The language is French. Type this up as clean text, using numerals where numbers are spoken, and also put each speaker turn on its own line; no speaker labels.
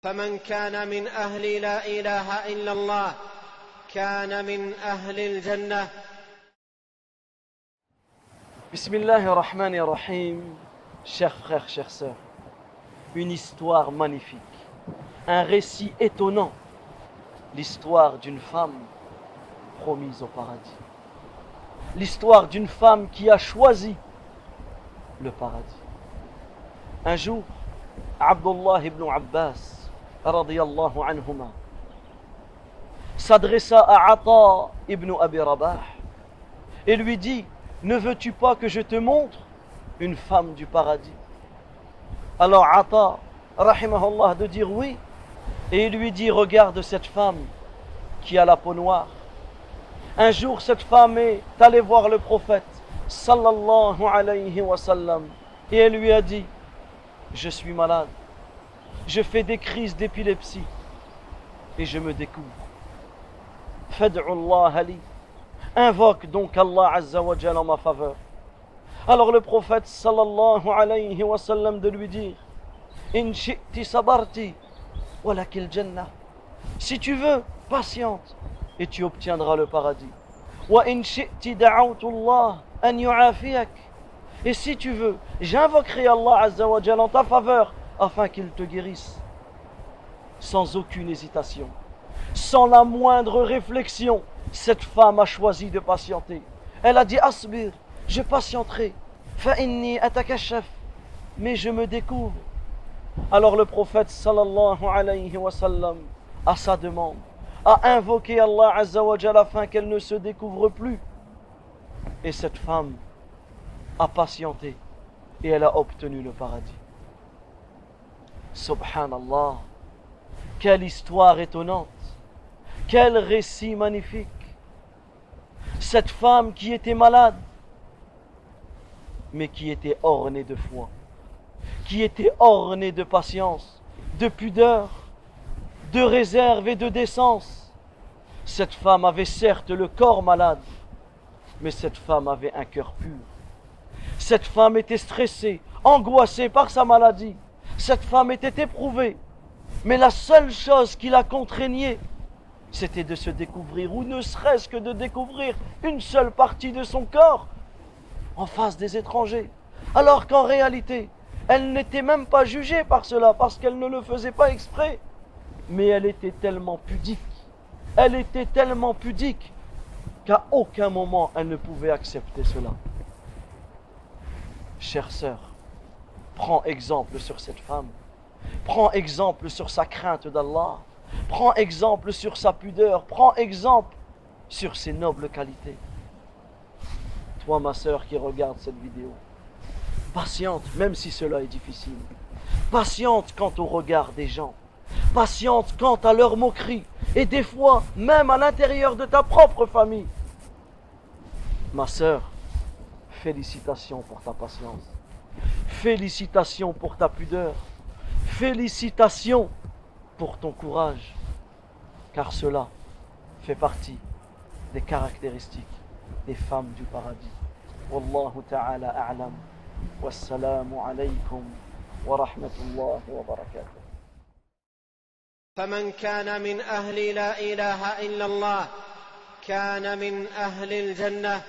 فمن كان من أهل لا إله إلا الله كان من أهل الجنة.
Bismillahirrahmanirrahim. Chers frères, chères sœurs, une histoire magnifique, un récit étonnant, l'histoire d'une femme promise au paradis, l'histoire d'une femme qui a choisi le paradis. Un jour, Abdullah ibn Abbas radiyallahu anhuma s'adressa à Ata ibn Abi Rabah et lui dit: ne veux-tu pas que je te montre une femme du paradis? Alors Ata, rahimahullah, de dire oui, et il lui dit: regarde cette femme qui a la peau noire. Un jour, cette femme est allée voir le prophète sallallahu alayhi wa sallam et elle lui a dit: je suis malade, je fais des crises d'épilepsie et je me découvre. Fad'ullah li, invoque donc Allah Azza wa Jalla en ma faveur. Alors le prophète sallallahu alayhi wa sallam de lui dire: in shi'ti sabarti walakil jannah, si tu veux, patiente et tu obtiendras le paradis. Wa in shi'ti da'awtu Allah an yu'afiyak, et si tu veux, j'invoquerai Allah Azza wa Jalla en ta faveur afin qu'il te guérisse. Sans aucune hésitation, sans la moindre réflexion, cette femme a choisi de patienter. Elle a dit: asbir, je patienterai, fa inni atakashaf, mais je me découvre. Alors le prophète sallallahu alayhi wa sallam, à sa demande, a invoqué Allah Azza wa Jalla afin qu'elle ne se découvre plus. Et cette femme a patienté et elle a obtenu le paradis. Subhanallah, quelle histoire étonnante, quel récit magnifique. Cette femme qui était malade, mais qui était ornée de foi, qui était ornée de patience, de pudeur, de réserve et de décence. Cette femme avait certes le corps malade, mais cette femme avait un cœur pur. Cette femme était stressée, angoissée par sa maladie. Cette femme était éprouvée, mais la seule chose qui la contraignait, c'était de se découvrir, ou ne serait-ce que de découvrir une seule partie de son corps en face des étrangers. Alors qu'en réalité, elle n'était même pas jugée par cela, parce qu'elle ne le faisait pas exprès. Mais elle était tellement pudique, qu'à aucun moment elle ne pouvait accepter cela. Chère sœur, prends exemple sur cette femme. Prends exemple sur sa crainte d'Allah. Prends exemple sur sa pudeur. Prends exemple sur ses nobles qualités. Toi, ma sœur qui regarde cette vidéo, patiente, même si cela est difficile. Patiente quant au regard des gens. Patiente quant à leurs moqueries. Et des fois, même à l'intérieur de ta propre famille. Ma sœur, félicitations pour ta patience. Félicitations pour ta pudeur. Félicitations pour ton courage. Car cela fait partie des caractéristiques des femmes du paradis. Wallahu ta'ala a'lam. Wassalamu alaykum wa rahmatullahi wa barakatuh.
فمن كان من أهل لا إله إلا الله كان من أهل الجنة.